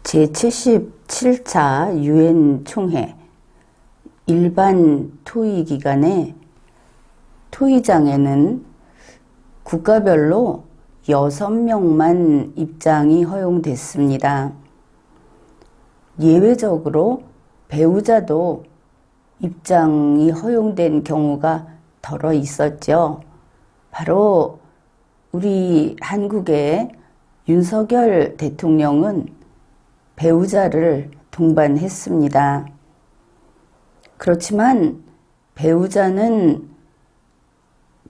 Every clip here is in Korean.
제77차 유엔 총회 일반 토의 기간에 토의장에는 국가별로 6명만 입장이 허용됐습니다. 예외적으로 배우자도 입장이 허용된 경우가 덜어 있었죠. 바로 우리 한국의 윤석열 대통령은 배우자를 동반했습니다. 그렇지만 배우자는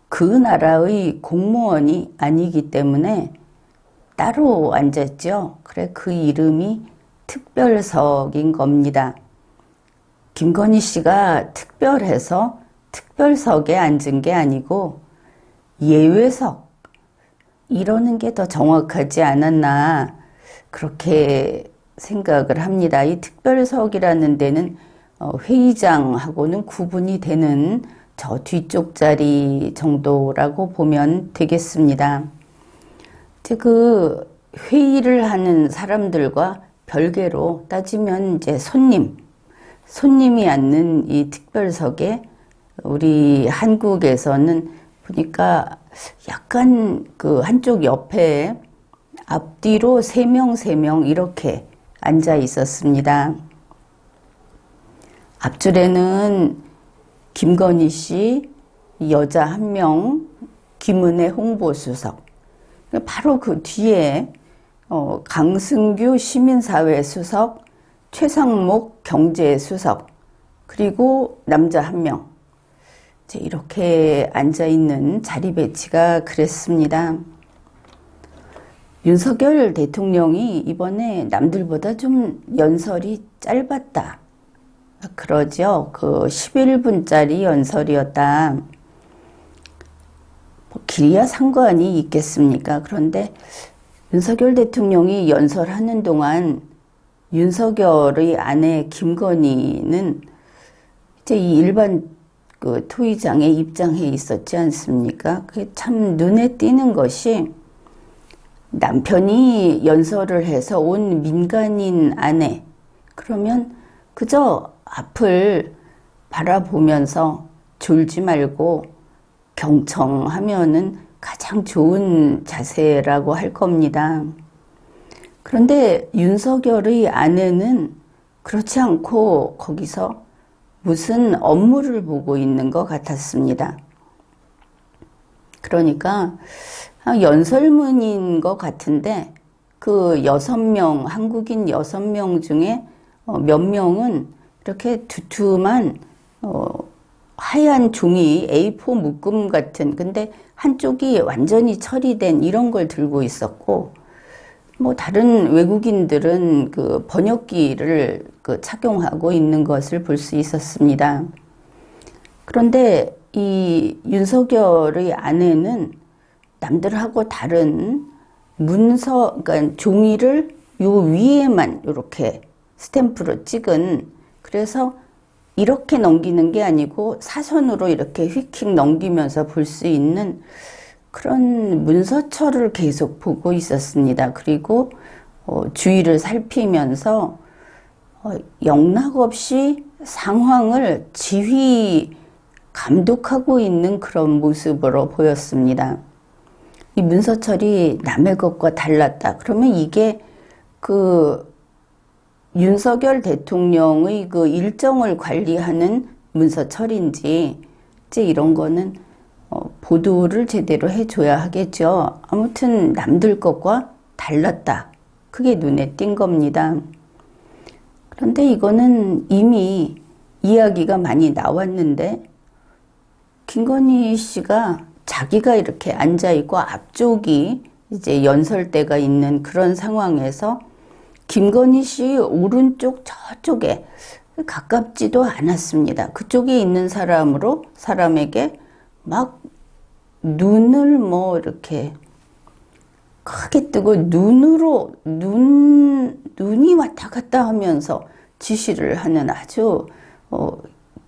그 나라의 공무원이 아니기 때문에 따로 앉았죠. 그래, 그 이름이 특별석인 겁니다. 김건희 씨가 특별해서 특별석에 앉은 게 아니고 예외석, 이러는 게 더 정확하지 않았나, 그렇게 생각을 합니다. 이 특별석이라는 데는 회의장하고는 구분이 되는 저 뒤쪽 자리 정도라고 보면 되겠습니다. 이제 그 회의를 하는 사람들과 별개로 따지면 이제 손님이 앉는 이 특별석에 우리 한국에서는 보니까 약간 그 한쪽 옆에 앞뒤로 3명 이렇게 앉아 있었습니다. 앞줄에는 김건희 씨, 여자 1명, 김은혜 홍보수석. 바로 그 뒤에 강승규 시민사회 수석, 최상목 경제수석, 그리고 남자 1명. 이렇게 앉아있는 자리 배치가 그랬습니다. 윤석열 대통령이 이번에 남들보다 좀 연설이 짧았다, 그러죠. 그 11분짜리 연설이었다. 뭐 길이야 상관이 있겠습니까? 그런데 윤석열 대통령이 연설하는 동안 윤석열의 아내 김건희는 이제 이 일반 그 토의장에 입장해 있었지 않습니까? 그게 참 눈에 띄는 것이, 남편이 연설을 해서 온 민간인 아내, 그러면 그저 앞을 바라보면서 졸지 말고 경청하면은 가장 좋은 자세라고 할 겁니다. 그런데 윤석열의 아내는 그렇지 않고 거기서 무슨 업무를 보고 있는 것 같았습니다. 그러니까 연설문인 것 같은데 그 6명, 한국인 6명 중에 몇 명은 이렇게 두툼한 하얀 종이 A4 묶음 같은, 근데 한쪽이 완전히 처리된 이런 걸 들고 있었고, 뭐 다른 외국인들은 그 번역기를 그 착용하고 있는 것을 볼 수 있었습니다. 그런데 이 윤석열의 아내는 남들하고 다른 문서, 그러니까 종이를 요 위에만 이렇게 스탬프로 찍은, 그래서 이렇게 넘기는 게 아니고 사선으로 이렇게 휙휙 넘기면서 볼 수 있는 그런 문서처를 계속 보고 있었습니다. 그리고 주위를 살피면서 영락없이 상황을 감독하고 있는 그런 모습으로 보였습니다. 이 문서철이 남의 것과 달랐다. 그러면 이게 그 윤석열 대통령의 그 일정을 관리하는 문서철인지, 이제 이런 거는 보도를 제대로 해줘야 하겠죠. 아무튼 남들 것과 달랐다, 그게 눈에 띈 겁니다. 그런데 이거는 이미 이야기가 많이 나왔는데, 김건희 씨가 자기가 이렇게 앉아있고 앞쪽이 이제 연설대가 있는 그런 상황에서 김건희 씨 오른쪽 저쪽에 가깝지도 않았습니다. 그쪽에 있는 사람에게 막 눈을 뭐 이렇게 크게 뜨고 눈이 왔다 갔다 하면서 지시를 하는 아주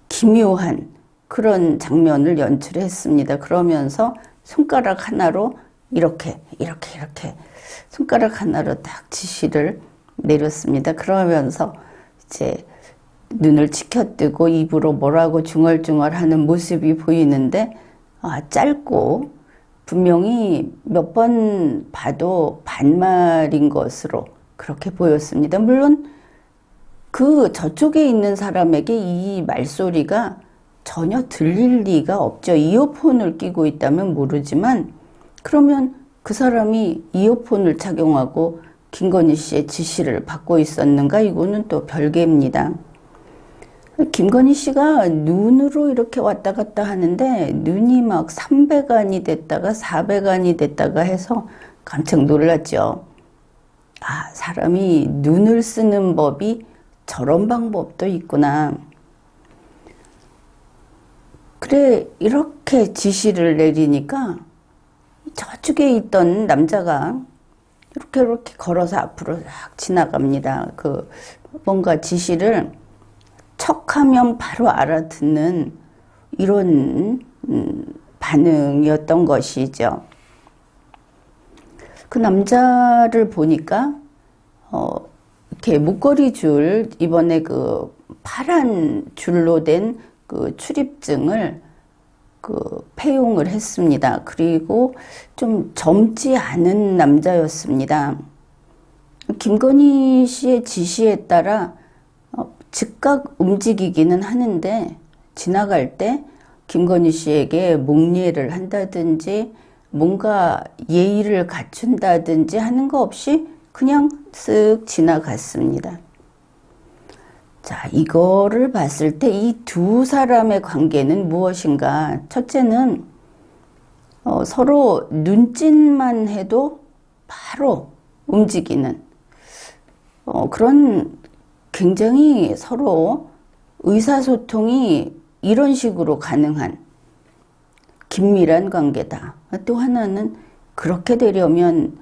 기묘한 그런 장면을 연출했습니다. 그러면서 손가락 하나로 이렇게 손가락 하나로 딱 지시를 내렸습니다. 그러면서 이제 눈을 치켜뜨고 입으로 뭐라고 중얼중얼하는 모습이 보이는데 짧고 분명히 몇 번 봐도 반말인 것으로 그렇게 보였습니다. 물론 그 저쪽에 있는 사람에게 이 말소리가 전혀 들릴 리가 없죠. 이어폰을 끼고 있다면 모르지만 그러면 그 사람이 이어폰을 착용하고 김건희 씨의 지시를 받고 있었는가? 이거는 또 별개입니다. 김건희 씨가 눈으로 이렇게 왔다 갔다 하는데 눈이 막 3배간이 됐다가 4배간이 됐다가 해서 깜짝 놀랐죠. 사람이 눈을 쓰는 법이 저런 방법도 있구나. 그래, 이렇게 지시를 내리니까 저쪽에 있던 남자가 이렇게 걸어서 앞으로 싹 지나갑니다. 뭔가 지시를 척하면 바로 알아듣는 이런 반응이었던 것이죠. 그 남자를 보니까 이렇게 목걸이 줄, 이번에 그 파란 줄로 된 그 출입증을 폐용을 했습니다. 그리고 좀 젊지 않은 남자였습니다. 김건희 씨의 지시에 따라 즉각 움직이기는 하는데 지나갈 때 김건희 씨에게 목례를 한다든지 뭔가 예의를 갖춘다든지 하는 거 없이 그냥 쓱 지나갔습니다. 자, 이거를 봤을 때 이 두 사람의 관계는 무엇인가? 첫째는 서로 눈짓만 해도 바로 움직이는 그런 굉장히 서로 의사소통이 이런 식으로 가능한 긴밀한 관계다. 또 하나는 그렇게 되려면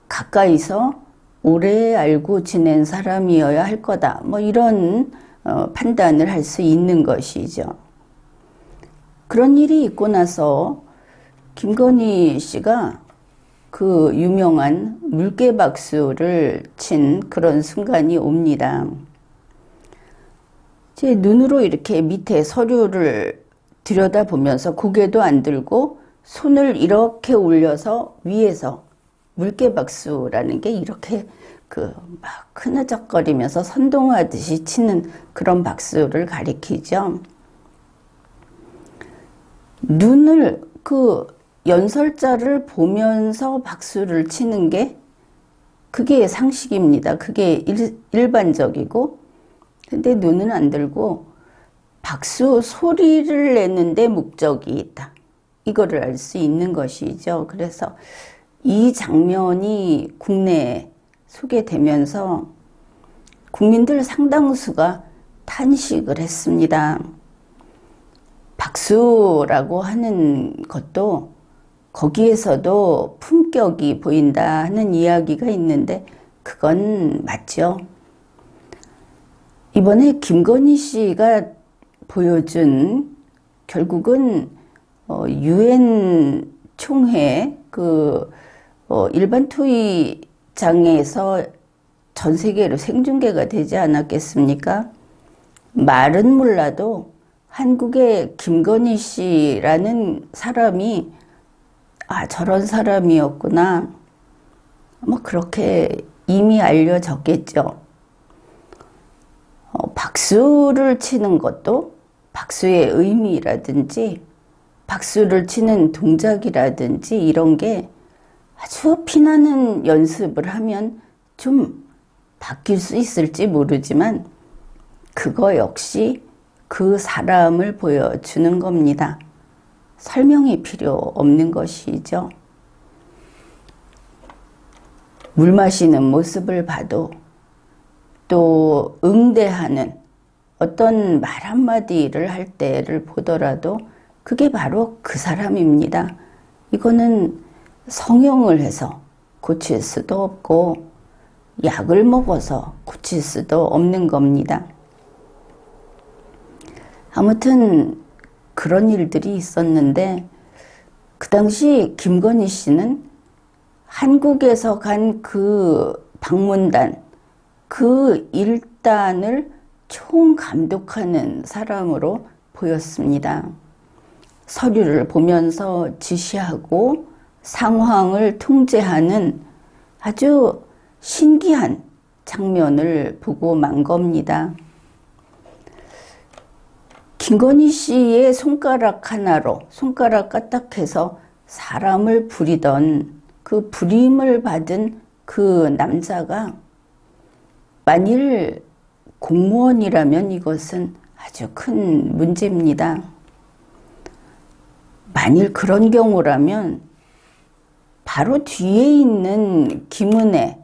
가까이서 오래 알고 지낸 사람이어야 할 거다. 이런 판단을 할 수 있는 것이죠. 그런 일이 있고 나서 김건희 씨가 그 유명한 물개박수를 친 그런 순간이 옵니다. 제 눈으로 이렇게 밑에 서류를 들여다보면서 고개도 안 들고 손을 이렇게 올려서 위에서 물개박수라는 게 이렇게 막 흐느적거리면서 선동하듯이 치는 그런 박수를 가리키죠. 눈을 연설자를 보면서 박수를 치는 게 그게 상식입니다. 그게 일반적이고 근데 눈은 안 들고 박수 소리를 내는데 목적이 있다. 이거를 알 수 있는 것이죠. 그래서 이 장면이 국내에 소개되면서 국민들 상당수가 탄식을 했습니다. 박수라고 하는 것도 거기에서도 품격이 보인다 하는 이야기가 있는데 그건 맞죠. 이번에 김건희 씨가 보여준 결국은 유엔 총회 일반 토의장에서 전 세계로 생중계가 되지 않았겠습니까? 말은 몰라도 한국의 김건희 씨라는 사람이 저런 사람이었구나. 그렇게 이미 알려졌겠죠. 박수를 치는 것도 박수의 의미라든지 박수를 치는 동작이라든지 이런 게 아주 피나는 연습을 하면 좀 바뀔 수 있을지 모르지만 그거 역시 그 사람을 보여주는 겁니다. 설명이 필요 없는 것이죠. 물 마시는 모습을 봐도 또 응대하는 어떤 말 한마디를 할 때를 보더라도 그게 바로 그 사람입니다. 이거는 성형을 해서 고칠 수도 없고 약을 먹어서 고칠 수도 없는 겁니다. 아무튼 그런 일들이 있었는데 그 당시 김건희 씨는 한국에서 간 그 방문단 그 일단을 총감독하는 사람으로 보였습니다. 서류를 보면서 지시하고 상황을 통제하는 아주 신기한 장면을 보고 만 겁니다. 김건희 씨의 손가락 하나로, 손가락 까딱해서 사람을 부리던 그 부림을 받은 그 남자가 만일 공무원이라면 이것은 아주 큰 문제입니다. 만일 그런 경우라면 바로 뒤에 있는 김은혜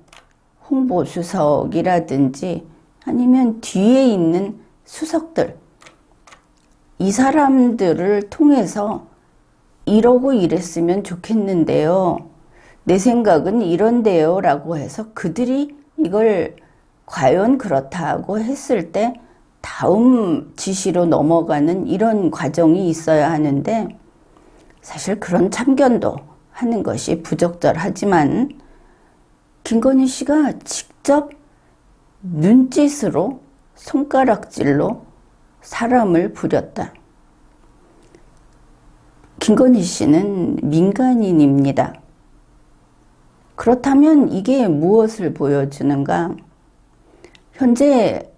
홍보수석이라든지 아니면 뒤에 있는 수석들, 이 사람들을 통해서 이러고 이랬으면 좋겠는데요. 내 생각은 이런데요. 라고 해서 그들이 이걸 과연 그렇다고 했을 때 다음 지시로 넘어가는 이런 과정이 있어야 하는데 사실 그런 참견도 하는 것이 부적절하지만 김건희 씨가 직접 눈짓으로 손가락질로 사람을 부렸다. 김건희 씨는 민간인입니다. 그렇다면 이게 무엇을 보여주는가? 현재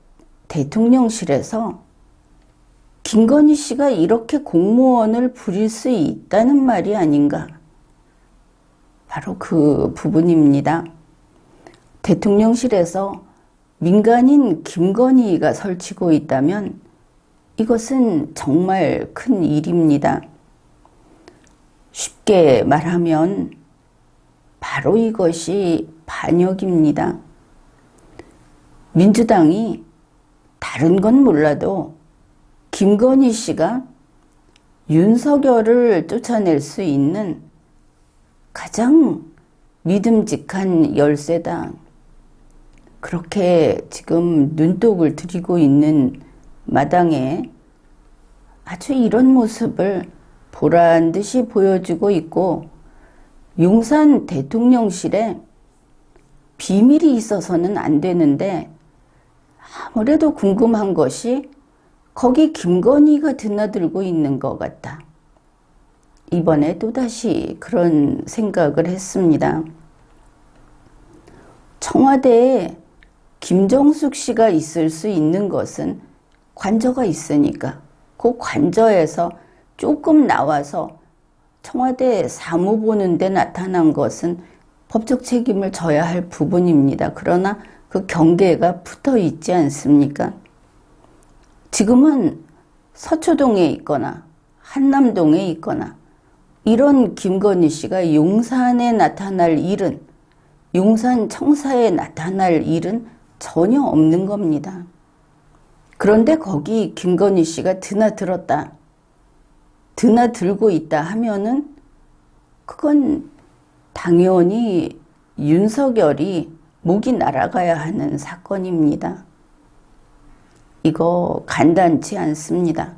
대통령실에서 김건희 씨가 이렇게 공무원을 부릴 수 있다는 말이 아닌가? 바로 그 부분입니다. 대통령실에서 민간인 김건희가 설치고 있다면 이것은 정말 큰 일입니다. 쉽게 말하면 바로 이것이 반역입니다. 민주당이 다른 건 몰라도 김건희 씨가 윤석열을 쫓아낼 수 있는 가장 믿음직한 열쇠다. 그렇게 지금 눈독을 들이고 있는 마당에 아주 이런 모습을 보란 듯이 보여주고 있고 용산 대통령실에 비밀이 있어서는 안 되는데 아무래도 궁금한 것이 거기 김건희가 드나들고 있는 것 같다. 이번에 또다시 그런 생각을 했습니다. 청와대에 김정숙 씨가 있을 수 있는 것은 관저가 있으니까 그 관저에서 조금 나와서 청와대 사무 보는 데 나타난 것은 법적 책임을 져야 할 부분입니다. 그러나 그 경계가 붙어 있지 않습니까? 지금은 서초동에 있거나 한남동에 있거나 이런 김건희 씨가 용산에 나타날 일은, 용산 청사에 나타날 일은 전혀 없는 겁니다. 그런데 거기 김건희 씨가 드나들었다, 드나들고 있다 하면은 그건 당연히 윤석열이 목이 날아가야 하는 사건입니다. 이거 간단치 않습니다.